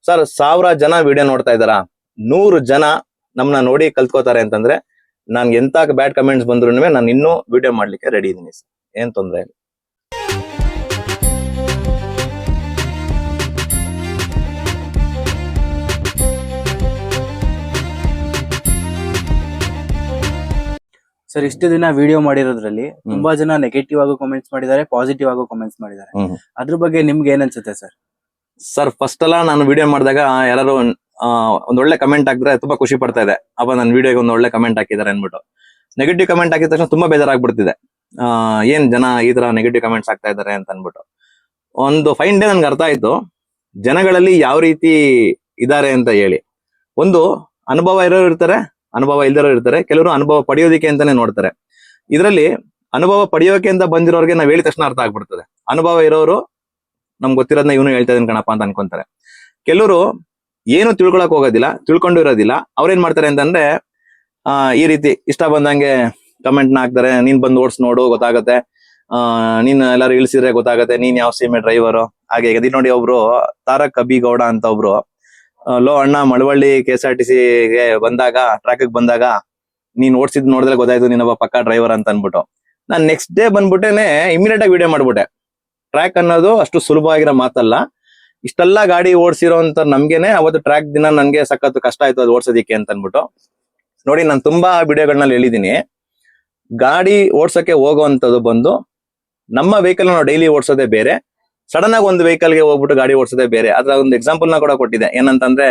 Sir 1000 ಜನ video ನೋಡ್ತಾ ಇದಾರ, 100 ಜನ ನಮ್ಮನ್ನ ನೋಡಿ ಕಲ್ತ್ಕೋತಾರೆ ಅಂತಂದ್ರೆ ನನ್ಗೆ ಎಂತ ಬ್ಯಾಡ್ ಕಮೆಂಟ್ಸ್ ಬಂದ್ರು ನಾನು ಇನ್ನೂ ವಿಡಿಯೋ ಮಾಡ್ಲಿಕ್ಕೆ ರೆಡಿ ಇದೀನಿ ಸರ್, ಏನ್ ತೊಂದ್ರೆ ಇಲ್ಲ. ಸರ್ ಇಷ್ಟು ದಿನ ವಿಡಿಯೋ ಮಾಡಿರೋದ್ರಲ್ಲಿ ತುಂಬಾ ಜನ ನೆಗೆಟಿವ್ ಆಗು ಕಮೆಂಟ್ಸ್ ಮಾಡಿದ್ದಾರೆ, ಪಾಸಿಟಿವ್ ಆಗು ಕಮೆಂಟ್ಸ್ ಮಾಡಿದ್ದಾರೆ. ಅದ್ರ ಬಗ್ಗೆ ನಿಮ್ಗೆ ಏನ್ ಅನ್ಸುತ್ತೆ ಸರ್? ಸರ್ ಫಸ್ಟ್ ಎಲ್ಲ ನಾನು ವಿಡಿಯೋ ಮಾಡಿದಾಗ ಯಾರು ಒಂದ್ ಒಳ್ಳೆ ಕಮೆಂಟ್ ಹಾಕಿದ್ರೆ ತುಂಬಾ ಖುಷಿ ಪಡ್ತಾ ಇದೆ, ಅಪ್ಪ ನನ್ನ ವಿಡಿಯೋಗೆ ಒಂದ್ ಒಳ್ಳೆ ಕಮೆಂಟ್ ಹಾಕಿದ್ದಾರೆ ಅನ್ಬಿಟ್ಟು. ನೆಗೆಟಿವ್ ಕಮೆಂಟ್ ಹಾಕಿದ ತಕ್ಷಣ ತುಂಬಾ ಬೇಜಾರಾಗ್ಬಿಡ್ತಿದೆ, ಏನ್ ಜನ ಈ ತರ ನೆಗೆಟಿವ್ ಕಮೆಂಟ್ಸ್ ಹಾಕ್ತಾ ಇದಾರೆ ಅಂತ ಅನ್ಬಿಟ್ಟು. ಒಂದು ಫೈನ್ ಡೇ ನನ್ಗೆ ಅರ್ಥ ಆಯ್ತು ಜನಗಳಲ್ಲಿ ಯಾವ ರೀತಿ ಇದಾರೆ ಅಂತ ಹೇಳಿ. ಒಂದು ಅನುಭವ ಇರೋರು ಇರ್ತಾರೆ, ಅನುಭವ ಇಲ್ದಿರೋರು ಇರ್ತಾರೆ, ಕೆಲವರು ಅನುಭವ ಪಡೆಯೋದಿಕ್ಕೆ ಅಂತಾನೆ ನೋಡ್ತಾರೆ. ಇದರಲ್ಲಿ ಅನುಭವ ಪಡೆಯೋಕೆ ಅಂತ ಬಂದಿರೋರಿಗೆ ನಾವ್ ಹೇಳಿದ ತಕ್ಷಣ ಅರ್ಥ ಆಗ್ಬಿಡ್ತದೆ. ಅನುಭವ ಇರೋರು ನಮ್ಗೆ ಗೊತ್ತಿರೋದನ್ನ ಇವನು ಹೇಳ್ತಾ ಇದೀನಿ ಕಣಪ್ಪ ಅಂತ ಅನ್ಕೊಂತಾರೆ. ಕೆಲವರು ಏನು ತಿಳ್ಕೊಳಕ್ ಹೋಗೋದಿಲ್ಲ, ತಿಳ್ಕೊಂಡು ಇರೋದಿಲ್ಲ. ಅವ್ರೇನ್ ಮಾಡ್ತಾರೆ ಅಂತಂದ್ರೆ ಈ ರೀತಿ ಇಷ್ಟ ಬಂದಂಗೆ ಕಮೆಂಟ್ ನ ಹಾಕ್ತಾರೆ. ನೀನ್ ಬಂದು ಓಡ್ಸ್ ನೋಡು ಗೊತ್ತಾಗತ್ತೆ, ನೀನ್ ಎಲ್ಲಾರು ಇಳಿಸಿದ್ರೆ ಗೊತ್ತಾಗತ್ತೆ, ನೀನ್ ಯಾವ ಸೀಮೆ ಡ್ರೈವರು ಹಾಗೆ. ಇದು ನೋಡಿ ಒಬ್ರು ತಾರಕ್ ಅಬಿಗೌಡ ಅಂತ ಒಬ್ರು, ಲೋ ಅಣ್ಣ ಮಳವಳ್ಳಿ KSRTCಗೆ ಬಂದಾಗ ಟ್ರ್ಯಾಕ್ ಬಂದಾಗ ನೀನ್ ಓಡಿಸಿದ್ ನೋಡಿದ್ರೆ ಗೊತ್ತಾಯ್ತು ನೀನೊಬ್ಬ ಪಕ್ಕಾ ಡ್ರೈವರ್ ಅಂತ ಅನ್ಬಿಟ್ಟು. ನಾನ್ ನೆಕ್ಸ್ಟ್ ಡೇ ಬಂದ್ಬಿಟ್ಟೆನೆ ಇಮಿಡಿಯೇಟ್ ಆಗಿ ವಿಡಿಯೋ ಮಾಡ್ಬಿಟ್ಟೆ. ಟ್ರ್ಯಾಕ್ ಅನ್ನೋದು ಅಷ್ಟು ಸುಲಭವಾಗಿರೋ ಮಾತಲ್ಲ. ಇಷ್ಟೆಲ್ಲಾ ಗಾಡಿ ಓಡಿಸಿರೋ ಅಂತ ನಮ್ಗೆನೆ ಅವತ್ತು ಟ್ರ್ಯಾಕ್ ದಿನ ನನ್ಗೆ ಸಖತ್ ಕಷ್ಟ ಆಯ್ತು ಅದು ಓಡ್ಸೋದಿಕ್ಕೆ ಅಂತ ಅನ್ಬಿಟ್ಟು. ನೋಡಿ ನಾನು ತುಂಬಾ ವಿಡಿಯೋಗಳನ್ನ ಹೇಳಿದೀನಿ, ಗಾಡಿ ಓಡ್ಸಕ್ಕೆ ಹೋಗುವಂತದ್ದು ಬಂದು ನಮ್ಮ ವೆಹಿಕಲ್ ನಾವು ಡೈಲಿ ಓಡಿಸೋದೇ ಬೇರೆ, ಸಡನ್ ಆಗಿ ಒಂದು ವೆಹಿಕಲ್ ಗೆ ಹೋಗ್ಬಿಟ್ಟು ಗಾಡಿ ಓಡಿಸೋದೇ ಬೇರೆ. ಅದ್ರ ಒಂದು ಎಕ್ಸಾಂಪಲ್ ನ ಕೂಡ ಕೊಟ್ಟಿದೆ. ಏನಂತಂದ್ರೆ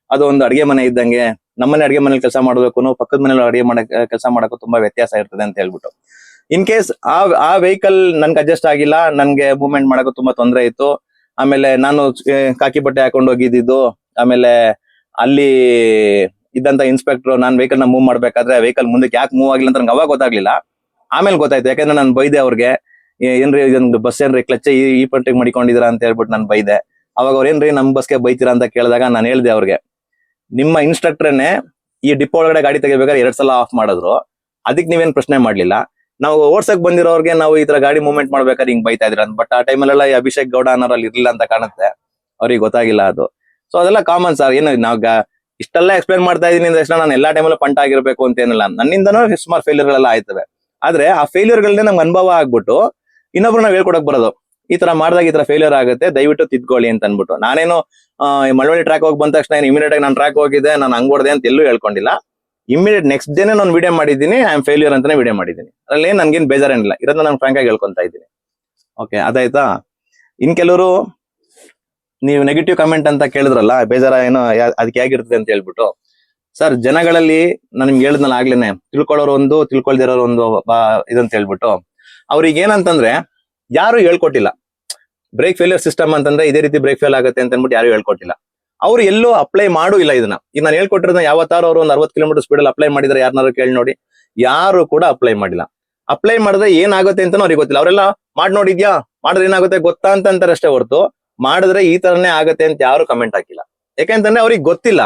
ಅದು ಒಂದು ಅಡಿಗೆ ಮನೆ ಇದ್ದಂಗೆ, ನಮ್ಮನೆ ಅಡಿಗೆ ಮನೇಲಿ ಕೆಲಸ ಮಾಡೋದಕ್ಕೂ ಪಕ್ಕದ ಮನೇಲಿ ಅಡಿಗೆ ಕೆಲಸ ಮಾಡೋಕ್ಕೂ ತುಂಬಾ ವ್ಯತ್ಯಾಸ ಇರ್ತದೆ ಅಂತ ಹೇಳ್ಬಿಟ್ಟು. ಇನ್ ಕೇಸ್ ಆ ವೆಹಿಕಲ್ ನನ್ಗೆ ಅಡ್ಜಸ್ಟ್ ಆಗಿಲ್ಲ, ನನ್ಗೆ ಮೂವ್ಮೆಂಟ್ ಮಾಡಕ್ಕೂ ತುಂಬಾ ತೊಂದರೆ ಇತ್ತು. ಆಮೇಲೆ ನಾನು ಕಾಕಿ ಬಟ್ಟೆ ಹಾಕೊಂಡು ಹೋಗಿದ್ದು, ಆಮೇಲೆ ಅಲ್ಲಿ ಇದ್ದಂತ ಇನ್ಸ್ಪೆಕ್ಟರ್ ನಾನ್ ವೆಹಿಕಲ್ ನ ಮೂವ್ ಮಾಡ್ಬೇಕಾದ್ರೆ ವೆಹಿಕಲ್ ಮುಂದಕ್ಕೆ ಯಾಕೆ ಮೂವ್ ಆಗಿಲ್ಲ ಅಂತ ನಂಗೆ ಅವಾಗ ಗೊತ್ತಾಗ್ಲಿಲ್ಲ. ಆಮೇಲೆ ಗೊತ್ತಾಯ್ತು, ಯಾಕಂದ್ರೆ ನಾನು ಬೈದೆ ಅವ್ರಿಗೆ, ಏನ್ರಿ ಇದೊಂದು ಬಸ್ ಏನ್ರಿ ಕ್ಲಚ್ ಈ ಪಂಟಿಗೆ ಮಾಡಿಕೊಂಡಿದ್ದೀರಾ ಅಂತ ಹೇಳ್ಬಿಟ್ಟು ನಾನು ಬೈದೆ. ಅವಾಗ ಅವ್ರ ಏನ್ರಿ ನಮ್ ಬಸ್ಗೆ ಬೈತೀರಾ ಅಂತ ಕೇಳಿದಾಗ ನಾನು ಹೇಳ್ದೆ ಅವ್ರಿಗೆ, ನಿಮ್ಮ ಇನ್ಸ್ಟ್ರಕ್ಟರ್ನೇ ಈ ಡಿಪೋ ಒಳಗಡೆ ಗಾಡಿ ತೆಗಿಬೇಕಾದ್ರೆ 2 ಸಲ ಆಫ್ ಮಾಡಿದ್ರು, ಅದಕ್ಕೆ ನೀವೇನ್ ಪ್ರಶ್ನೆ ಮಾಡ್ಲಿಲ್ಲ. ನಾವು ಓಡ್ಸಕ್ ಬಂದಿರೋರ್ಗೆ ನಾವು ಈ ತರ ಗಾಡಿ ಮೂವ್ಮೆಂಟ್ ಮಾಡ್ಬೇಕಾದ್ರೆ ಹಿಂಗ್ ಬೈತಾ ಇದ್ರ. ಬಟ್ ಆ ಟೈಮಲ್ಲೆಲ್ಲ ಈ ಅಭಿಷೇಕ್ ಗೌಡ ಅನ್ನೋರಲ್ಲಿ ಇರ್ಲಿಲ್ಲ ಅಂತ ಕಾಣುತ್ತೆ, ಅವ್ರಿಗೆ ಗೊತ್ತಾಗಿಲ್ಲ ಅದು. ಸೊ ಅದೆಲ್ಲ ಕಾಮನ್ ಸರ್. ಏನು ನಾವ್ ಇಷ್ಟೆಲ್ಲ ಎಕ್ಸ್ಪ್ಲೇನ್ ಮಾಡ್ತಾ ಇದೀನಿ ಅಂದ್ರೆ ನಾನು ಎಲ್ಲಾ ಟೈಮಲ್ಲೂ ಪಂಟ ಆಗಿರ್ಬೇಕು ಅಂತ ಏನಿಲ್ಲ. ನನ್ನಿಂದನೂ ಸುಮಾರು ಫೇಲ್ಯೂರ್ ಗಳೆಲ್ಲ ಆಯ್ತವೆ. ಆದ್ರೆ ಆ ಫೇಲ್ಯೂರ್ ಗಳನ್ನೇ ನಮ್ಗೆ ಅನುಭವ ಆಗ್ಬಿಟ್ಟು ಇನ್ನೊಬ್ರು ನಾವ್ ಹೇಳ್ಕೊಡಕ್ ಬರೋದು, ಈ ತರ ಮಾಡಿದಾಗ ಈ ತರ ಫೇಲ್ಯೂರ್ ಆಗುತ್ತೆ, ದಯವಿಟ್ಟು ತಿದ್ಕೊಳ್ಳಿ ಅಂತ ಅನ್ಬಿಟ್ಟು. ನಾನೇನು ಮಳವಳ್ಳಿ ಟ್ರ್ಯಾಕ್ ಹೋಗಿ ಬಂದ ತಕ್ಷಣ ಇಮಿಡಿಯೇಟ್ ಆಗಿ ನಾನು ಟ್ರ್ಯಾಕ್ ಹೋಗಿದ್ದೆ, ನಾನು ಹಂಗ್ ಹೊಡೆದೆ ಅಂತ ಎಲ್ಲೂ ಹೇಳ್ಕೊಂಡಿಲ್ಲ. ಇಮಿಡಿಯೇಟ್ ನೆಕ್ಸ್ಟ್ ಡೇನೆ ನಾನು ವಿಡಿಯೋ ಮಾಡಿದ್ದೀನಿ, ಐ ಆಮ್ ಫೇಲ್ಯೂರ್ ಅಂತಾನೆ ವಿಡಿಯೋ ಮಾಡಿದ್ದೀನಿ. ಅದ್ರಲ್ಲಿ ನನ್ಗೇನ್ ಬೇಜಾರೇನಿಲ್ಲ, ಇರೋದನ್ನ ನಾನು ಫ್ರಾಂಕ್ ಆಗಿ ಹೇಳ್ಕೊಂತ ಇದ್ದೀನಿ. ಓಕೆ, ಅದಾಯ್ತಾ. ಇನ್ ಕೆಲವರು ನೀವು ನೆಗೆಟಿವ್ ಕಮೆಂಟ್ ಅಂತ ಕೇಳಿದ್ರಲ್ಲ, ಬೇಜಾರ ಏನೋ ಅದಕ್ಕೆ ಹೇಗಿರ್ತದೆ ಅಂತ ಹೇಳ್ಬಿಟ್ಟು. ಸರ್ ಜನಗಳಲ್ಲಿ ನಾನು ನಿಮ್ಗೆ ಹೇಳಿದ್ನಲ್ಲ ಆಗ್ಲೇನೆ, ತಿಳ್ಕೊಳ್ಳೋರು ಒಂದು, ತಿಳ್ಕೊಳ್ದಿರೋರು ಒಂದು ಇದಂತ ಹೇಳ್ಬಿಟ್ಟು. ಅವ್ರಿಗೆ ಏನಂತಂದ್ರೆ ಯಾರು ಹೇಳ್ಕೊಟ್ಟಿಲ್ಲ. ಬ್ರೇಕ್ ಫೇಲಿಯರ್ ಸಿಸ್ಟಮ್ ಅಂತಂದ್ರೆ ಇದೇ ರೀತಿ ಬ್ರೇಕ್ ಫೇಲ್ ಆಗುತ್ತೆ ಅಂತ ಅಂದ್ಬಿಟ್ಟು ಯಾರು ಹೇಳ್ಕೊಟ್ಟಿಲ್ಲ. ಅವ್ರು ಎಲ್ಲೂ ಅಪ್ಲೈ ಮಾಡು ಇಲ್ಲ ಇದನ್ನ. ಈಗ ನಾನು ಹೇಳ್ಕೊಟ್ಟಿರೋದನ್ನ ಯಾವತ್ತಾರು ಅವ್ರು ಒಂದು 60 ಕಿಲೋಮೀಟರ್ ಸ್ಪೀಡಲ್ಲಿ ಅಪ್ಲೈ ಮಾಡಿದ್ರೆ ಯಾರನ್ನಾರು ಕೇಳಿ ನೋಡಿ, ಯಾರು ಕೂಡ ಅಪ್ಲೈ ಮಾಡಿಲ್ಲ. ಅಪ್ಲೈ ಮಾಡಿದ್ರೆ ಏನಾಗುತ್ತೆ ಅಂತ ಅವ್ರಿಗೆ ಗೊತ್ತಿಲ್ಲ. ಅವರೆಲ್ಲ ಮಾಡಿ ನೋಡಿದ್ಯಾ, ಮಾಡಿದ್ರೆ ಏನಾಗುತ್ತೆ ಗೊತ್ತಾ ಅಂತ ಅಂತಾರೆ ಅಷ್ಟೇ ಹೊರತು ಮಾಡಿದ್ರೆ ಈ ತರನೇ ಆಗತ್ತೆ ಅಂತ ಯಾರು ಕಮೆಂಟ್ ಹಾಕಿಲ್ಲ. ಯಾಕೆಂತಂದ್ರೆ ಅವ್ರಿಗೆ ಗೊತ್ತಿಲ್ಲ.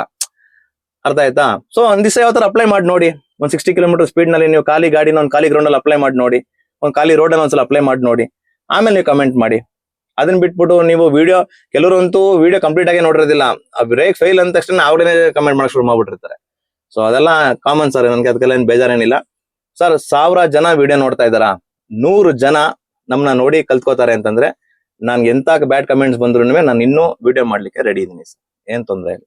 ಅರ್ಥ ಆಯ್ತಾ? ಸೊ ಒಂದ್ ದಿವಸ ಯಾವ ತರ ಅಪ್ಲೈ ಮಾಡಿ ನೋಡಿ. ಒಂದ್ 60 ಕಿಲೋಮೀಟರ್ ಸ್ಪೀಡ್ ನಲ್ಲಿ ನೀವು ಖಾಲಿ ಗಾಡಿನ ಒಂದು ಖಾಲಿ ಗ್ರೌಂಡ್ ಅಲ್ಲಿ ಅಪ್ಲೈ ಮಾಡಿ ನೋಡಿ, ಒಂದು ಖಾಲಿ ರೋಡ್ ಅಲ್ಲಿ ಒಂದ್ಸಲ ಅಪ್ಲೈ ಮಾಡಿ ನೋಡಿ, ಆಮೇಲೆ ನೀವು ಕಮೆಂಟ್ ಮಾಡಿ. ಅದನ್ನ ಬಿಟ್ಬಿಟ್ಟು ನೀವು ವಿಡಿಯೋ, ಕೆಲವರಂತೂ ವಿಡಿಯೋ ಕಂಪ್ಲೀಟ್ ಆಗಿ ನೋಡಿರೋದಿಲ್ಲ, ಆ ಬ್ರೇಕ್ ಫೇಲ್ ಅಂದ ತಕ್ಷಣ ಅವ್ರನ್ನೇ ಕಮೆಂಟ್ ಮಾಡಕ್ ಶುರು ಮಾಡ್ಬಿಟ್ಟಿರ್ತಾರೆ. ಸೊ ಅದೆಲ್ಲ ಕಾಮನ್ ಸರ್, ನನ್ಗೆ ಅದಕ್ಕೆಲ್ಲ ಏನ್ ಬೇಜಾರೇನಿಲ್ಲ. ಸರ್ 1000 ಜನ ವಿಡಿಯೋ ನೋಡ್ತಾ ಇದಾರ, 100 ಜನ ನಮ್ಮನ್ನ ನೋಡಿ ಕಲ್ತ್ಕೋತಾರೆ ಅಂತಂದ್ರೆ ನನ್ಗೆ ಎಂತ ಬ್ಯಾಡ್ ಕಮೆಂಟ್ಸ್ ಬಂದ್ರು ನಾನು ಇನ್ನೂ ವಿಡಿಯೋ ಮಾಡ್ಲಿಕ್ಕೆ ರೆಡಿ ಇದೀನಿ ಸರ್, ಏನ್ ತೊಂದ್ರೆ ಇಲ್ಲ.